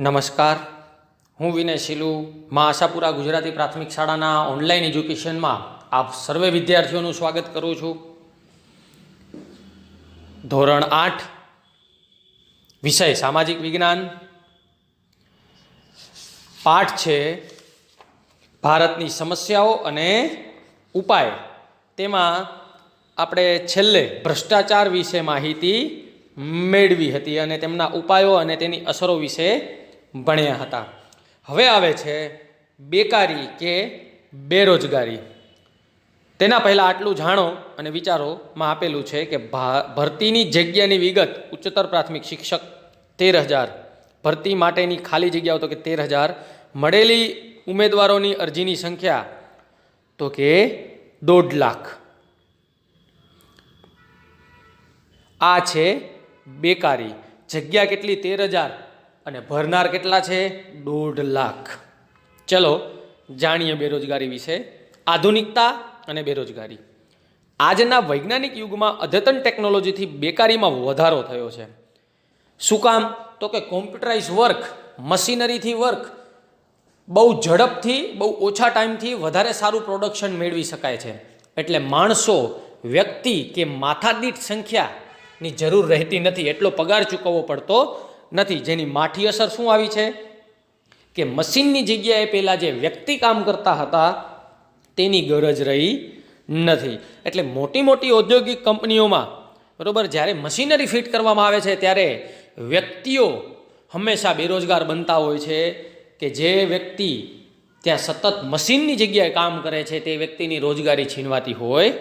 નમસ્કાર, હું વિનય શીલુ માં આશાપુરા ગુજરાતી પ્રાથમિક શાળાના ઓનલાઈન એજ્યુકેશનમાં આપ સર્વે વિદ્યાર્થીઓનું સ્વાગત કરું છું. ધોરણ 8 વિષય સામાજિક વિજ્ઞાન, પાઠ છે ભારતની સમસ્યાઓ અને ઉપાય. તેમાં આપણે છેલ્લે ભ્રષ્ટાચાર વિશે માહિતી મેળવી હતી અને તેમના ઉપાયો અને તેની અસરો વિશે ભણ્યા હતા. હવે આવે છે બેકારી કે બેરોજગારી. તેના પહેલાં આટલું જાણો અને વિચારોમાં આપેલું છે કે ભરતીની જગ્યાની વિગત ઉચ્ચતર પ્રાથમિક શિક્ષક 13,000, ભરતી માટેની ખાલી જગ્યાઓ તો કે 13,000, મળેલી ઉમેદવારોની અરજીની સંખ્યા તો કે 1.5 લાખ. આ છે બેકારી. જગ્યા કેટલી? 13,000 અને ભરનાર કેટલા છે? 1.5 લાખ. ચલો જાણીએ બેરોજગારી વિશે. આધુનિકતા અને બેરોજગારી. આજના વૈજ્ઞાનિક યુગમાં અદ્યતન ટેકનોલોજીથી બેકારીમાં વધારો થયો છે. શું કામ? તો કે કોમ્પ્યુટરાઇઝ વર્ક, મશીનરીથી વર્ક બહુ ઝડપથી, બહુ ઓછા ટાઈમથી વધારે સારું પ્રોડક્શન મેળવી શકાય છે. એટલે માણસો, વ્યક્તિ કે માથાદીઠ સંખ્યાની જરૂર રહેતી નથી, એટલો પગાર ચૂકવવો પડતો નથી. જેની માઠી અસર શું આવી છે કે મશીનની જગ્યાએ પહેલાં જે વ્યક્તિ કામ કરતા હતા તેની ગરજ રહી નથી. એટલે મોટી મોટી ઔદ્યોગિક કંપનીઓમાં બરાબર જ્યારે મશીનરી ફિટ કરવામાં આવે છે ત્યારે વ્યક્તિઓ હંમેશા બેરોજગાર બનતા હોય છે. કે જે વ્યક્તિ ત્યાં સતત મશીનની જગ્યાએ કામ કરે છે તે વ્યક્તિની રોજગારી છીનવાતી હોય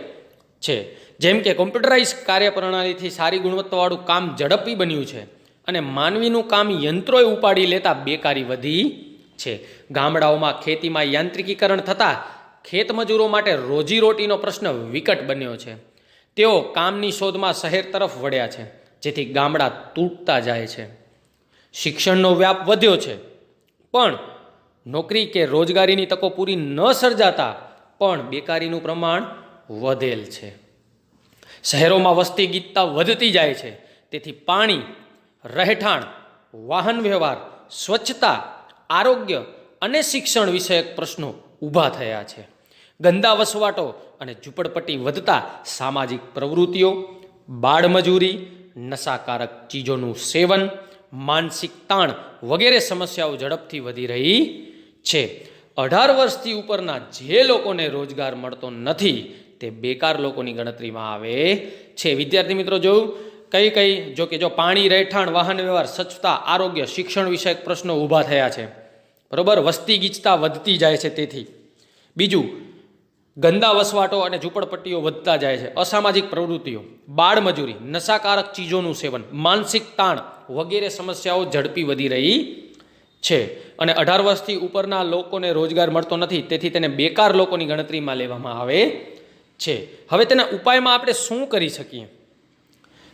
છે. જેમ કે કોમ્પ્યુટરાઇઝ કાર્યપ્રણાલીથી સારી ગુણવત્તાવાળું કામ ઝડપી બન્યું છે અને માનવીનું કામ યંત્રોએ ઉપાડી લેતા બેકારી વધી છે. ગામડાઓમાં ખેતીમાં યાંત્રિકીકરણ થતાં ખેતમજૂરો માટે રોજીરોટીનો પ્રશ્ન વિકટ બન્યો છે. તેઓ કામની શોધમાં શહેર તરફ વળ્યા છે, જેથી ગામડા તૂટતા જાય છે. શિક્ષણનો વ્યાપ વધ્યો છે, પણ નોકરી કે રોજગારીની તકો પૂરી ન સર્જાતા પણ બેકારીનું પ્રમાણ વધેલ છે. શહેરોમાં વસ્તી ગીતતા વધતી જાય છે, તેથી પાણી, રહેઠાણ, વાહન વ્યવહાર, સ્વચ્છતા, આરોગ્ય અને શિક્ષણ વિષયક પ્રશ્નો ઊભા થયા છે. ગંદા વસવાટો અને ઝૂંપડપટ્ટી વધતા સામાજિક પ્રવૃત્તિઓ, બાળમજૂરી, નશાકારક ચીજોનું સેવન, માનસિક તાણ વગેરે સમસ્યાઓ ઝડપથી વધી રહી છે. 18 વર્ષથી ઉપરના જે લોકોને રોજગાર મળતો નથી તે બેકાર લોકોની ગણતરીમાં આવે છે. વિદ્યાર્થી મિત્રો, જોયું જો પાણી, રહેઠાણ, વાહન વ્યવહાર, સ્વચ્છતા, આરોગ્ય, શિક્ષણ વિષયક પ્રશ્નો ઊભા થયા છે. બરોબર, વસ્તી ગીચતા વધતી જાય છે. તેથી બીજું, ગંદા વસવાટો અને ઝૂંપડપટ્ટીઓ વધતા જાય છે. અસામાજિક પ્રવૃત્તિઓ, બાળમજૂરી, નશાકારક ચીજોનું સેવન, માનસિક તાણ વગેરે સમસ્યાઓ ઝડપી વધી રહી છે. અને 18 વર્ષથી ઉપરના લોકોને રોજગાર મળતો નથી, તેથી તેને બેકાર લોકોની ગણતરીમાં લેવામાં આવે છે. હવે તેના ઉપાયમાં આપણે શું કરી શકીએ?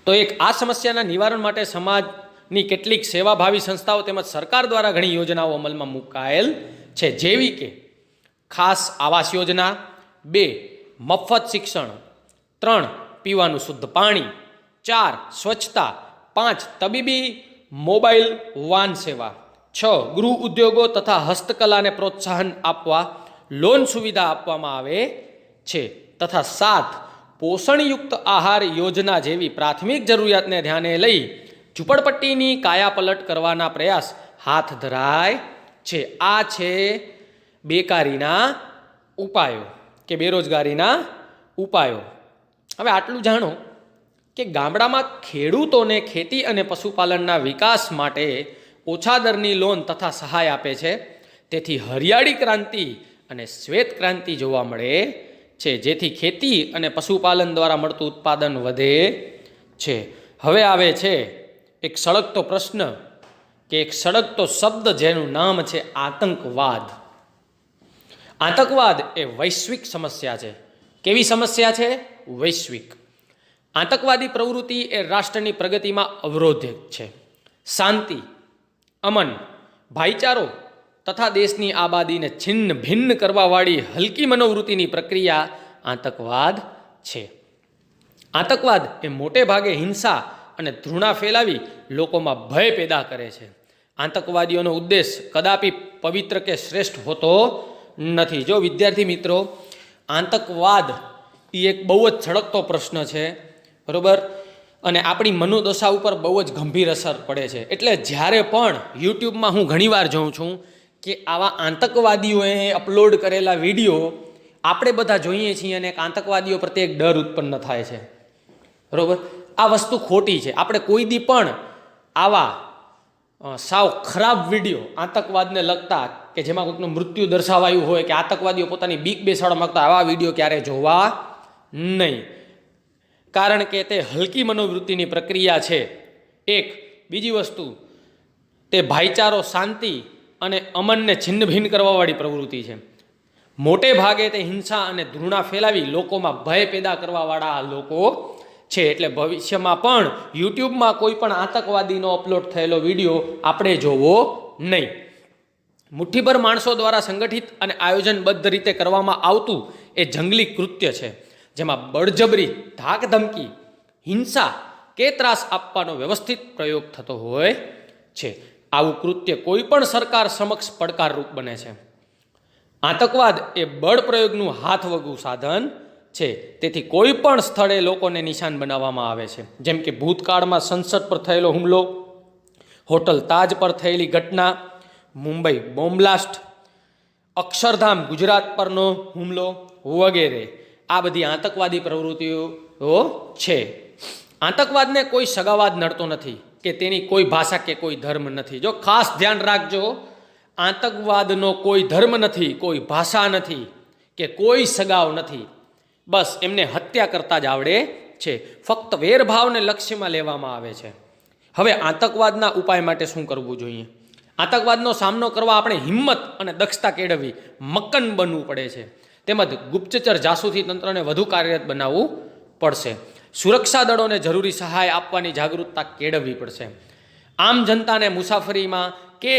તો એક, આ સમસ્યાના નિવારણ માટે સમાજની કેટલીક સેવાભાવી સંસ્થાઓ તેમજ સરકાર દ્વારા ઘણી યોજનાઓ અમલમાં મુકાયેલ છે. જેવી કે ખાસ આવાસ યોજના, 2 મફત શિક્ષણ, 3 પીવાનું શુદ્ધ પાણી, 4 સ્વચ્છતા, 5 તબીબી મોબાઈલ વાન સેવા, 6 ગૃહ ઉદ્યોગો તથા હસ્તકલાને પ્રોત્સાહન આપવા લોન સુવિધા આપવામાં આવે છે, તથા 7 પોષણયુક્ત આહાર યોજના જેવી પ્રાથમિક જરૂરિયાતને ધ્યાને લઈ ઝૂંપડપટ્ટીની કાયાપલટ કરવાના પ્રયાસ હાથ ધરાય છે. આ છે બેકારીના ઉપાયો કે બેરોજગારીના ઉપાયો. હવે આટલું જાણો કે ગામડામાં ખેડૂતોને ખેતી અને પશુપાલનના વિકાસ માટે ઓછા દરની લોન તથા સહાય આપે છે. તેથી હરિયાળી ક્રાંતિ અને શ્વેત ક્રાંતિ જોવા મળે છે, જેથી ખેતી અને પશુપાલન દ્વારા મળતું ઉત્પાદન વધે છે. હવે આવે છે એક સળગતો પ્રશ્ન કે એક સળગતો શબ્દ, જેનું નામ છે આતંકવાદ. આતંકવાદ એ વૈશ્વિક સમસ્યા છે. કેવી સમસ્યા છે? વૈશ્વિક. આતંકવાદી પ્રવૃત્તિ એ રાષ્ટ્રની પ્રગતિમાં અવરોધક છે. શાંતિ, અમન, ભાઈચારો તથા દેશની આબાદીને છિન્ન ભિન્ન કરવાવાળી હલકી મનોવૃત્તિની પ્રક્રિયા આતંકવાદ છે. આતંકવાદ એ મોટે ભાગે હિંસા અને ધૃણા ફેલાવી લોકોમાં ભય પેદા કરે છે. આતંકવાદીઓનો ઉદ્દેશ કદાપી પવિત્ર કે શ્રેષ્ઠ હોતો નથી. જો વિદ્યાર્થી મિત્રો, આતંકવાદ એ એક બહુ જ સળગતો પ્રશ્ન છે, બરાબર, અને આપણી મનોદશા ઉપર બહુ જ ગંભીર અસર પડે છે. એટલે જ્યારે પણ યુટ્યુબમાં હું ઘણીવાર જોઉં છું કે આવા આતંકવાદીઓએ અપલોડ કરેલા વિડીયો આપણે બધા જોઈએ છીએ અને એક આતંકવાદીઓ પ્રત્યે એક ડર ઉત્પન્ન થાય છે, બરાબર. આ વસ્તુ ખોટી છે. આપણે કોઈ દી પણ આવા સાવ ખરાબ વિડીયો આતંકવાદને લગતા કે જેમાં કોઈકનું મૃત્યુ દર્શાવાયું હોય કે આતંકવાદીઓ પોતાની બીક બેસાડવા માગતા આવા વિડીયો ક્યારે જોવા નહીં, કારણ કે તે હલકી મનોવૃત્તિની પ્રક્રિયા છે. એક બીજી વસ્તુ, તે ભાઈચારો, શાંતિ અને અમનને છિન્ન ભિન્ન કરવાવાળી પ્રવૃત્તિ છે. મોટે ભાગે તે હિંસા અને ધૃણા ફેલાવી લોકોમાં ભય પેદા કરવાવાળા લોકો છે. એટલે ભવિષ્યમાં પણ યુટ્યુબમાં કોઈ પણ આતંકવાદીનો અપલોડ થયેલો વિડીયો આપણે જોવો નહીં. મુઠ્ઠીભર માણસો દ્વારા સંગઠિત અને આયોજનબદ્ધ રીતે કરવામાં આવતું એ જંગલી કૃત્ય છે, જેમાં બળજબરી, ધાકધમકી, હિંસા કે ત્રાસ આપવાનો વ્યવસ્થિત પ્રયોગ થતો હોય છે. આવું કૃત્ય કોઈ પણ સરકાર સમક્ષ પડકારરૂપ બને છે. આતંકવાદ એ બળ પ્રયોગનું હાથવગું સાધન છે. તેથી કોઈ પણ સ્થળે લોકોને નિશાન બનાવવામાં આવે છે, જેમ કે ભૂતકાળમાં સંસદ પર થયેલો હુમલો, હોટલ તાજ પર થયેલી ઘટના, મુંબઈ બોમ્બ બ્લાસ્ટ, અક્ષરધામ ગુજરાત પરનો હુમલો વગેરે. આ બધી આતંકવાદી પ્રવૃત્તિઓ છે. આતંકવાદને કોઈ સગાવાદ નડતો નથી કે તેની કોઈ ભાષા કે કોઈ ધર્મ નથી. જો ખાસ ધ્યાન રાખજો, આતંકવાદનો કોઈ ધર્મ નથી, કોઈ ભાષા નથી કે કોઈ સગાવ નથી. બસ એમને હત્યા કરતા જ આવડે છે. ફક્ત વેરભાવને લક્ષ્યમાં લેવામાં આવે છે. હવે આતંકવાદના ઉપાય માટે શું કરવું જોઈએ? આતંકવાદનો સામનો કરવા આપણે હિંમત અને દક્ષતા કેળવવી, મક્કમ બનવું પડે છે. તેમજ ગુપ્તચર જાસૂસી તંત્રને વધુ કાર્યરત બનાવવું પડશે. સુરક્ષા દળોને જરૂરી સહાય આપવાની જાગૃતતા કેળવવી પડશે. આમ જનતાને મુસાફરીમાં કે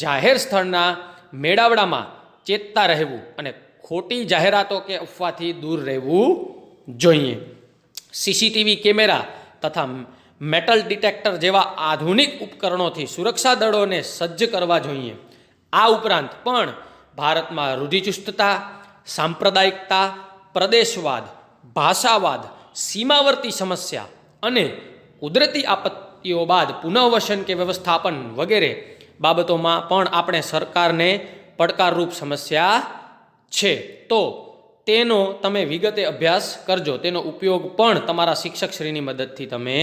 જાહેર સ્થળના મેળાવડામાં ચેતતા રહેવું અને ખોટી જાહેરાતો કે અફવાથી દૂર રહેવું જોઈએ. સીસીટીવી કેમેરા તથા મેટલ ડિટેક્ટર જેવા આધુનિક ઉપકરણોથી સુરક્ષા દળોને સજ્જ કરવા જોઈએ. આ ઉપરાંત પણ ભારતમાં રૂઢિચુસ્તતા, સાંપ્રદાયિકતા, પ્રદેશવાદ, ભાષાવાદ, સીમાવર્તી સમસ્યા અને કુદરતી આપત્તિઓ બાદ પુનઃવસન કે વ્યવસ્થાપન વગેરે બાબતોમાં પણ આપણે સરકારને પડકારરૂપ સમસ્યા છે. તો તેનો તમે વિગતે અભ્યાસ કરજો. તેનો ઉપયોગ પણ તમારા શિક્ષકશ્રીની મદદથી તમે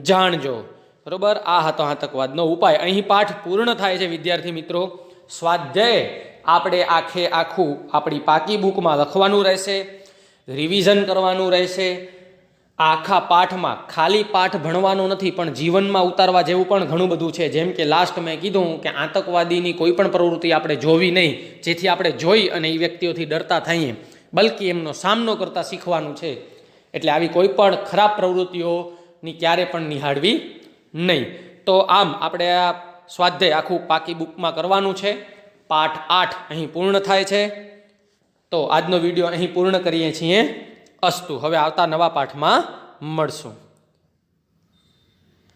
જાણજો, બરાબર. આ હતો આતંકવાદનો ઉપાય. અહીં પાઠ પૂર્ણ થાય છે વિદ્યાર્થી મિત્રો. સ્વાધ્યાય આપણે આખું આપણી પાકી બુકમાં લખવાનું રહેશે, રિવિઝન કરવાનું રહેશે. આખા પાઠમાં ખાલી પાઠ ભણવાનો નથી, પણ જીવનમાં ઉતારવા જેવું પણ ઘણું બધું છે. જેમ કે લાસ્ટ મેં કીધું કે આતંકવાદીની કોઈ પણ પ્રવૃત્તિ આપણે જોવી નહીં, જેથી આપણે જોઈ અને એ વ્યક્તિઓથી ડરતા થઈએ, બલ્કિ એમનો સામનો કરતાં શીખવાનું છે. એટલે આવી કોઈ પણ ખરાબ પ્રવૃત્તિઓની ક્યારે પણ નિહાળવી નહીં. તો આમ આપણે આ સ્વાધ્યાય આખું પાકી બુકમાં કરવાનું છે. પાઠ 8 અહીં પૂર્ણ થાય છે. તો આજનો વિડીયો અહીં પૂર્ણ કરીએ છીએ. અસ્તુ. હવે આવતા નવા પાઠમાં મળશું.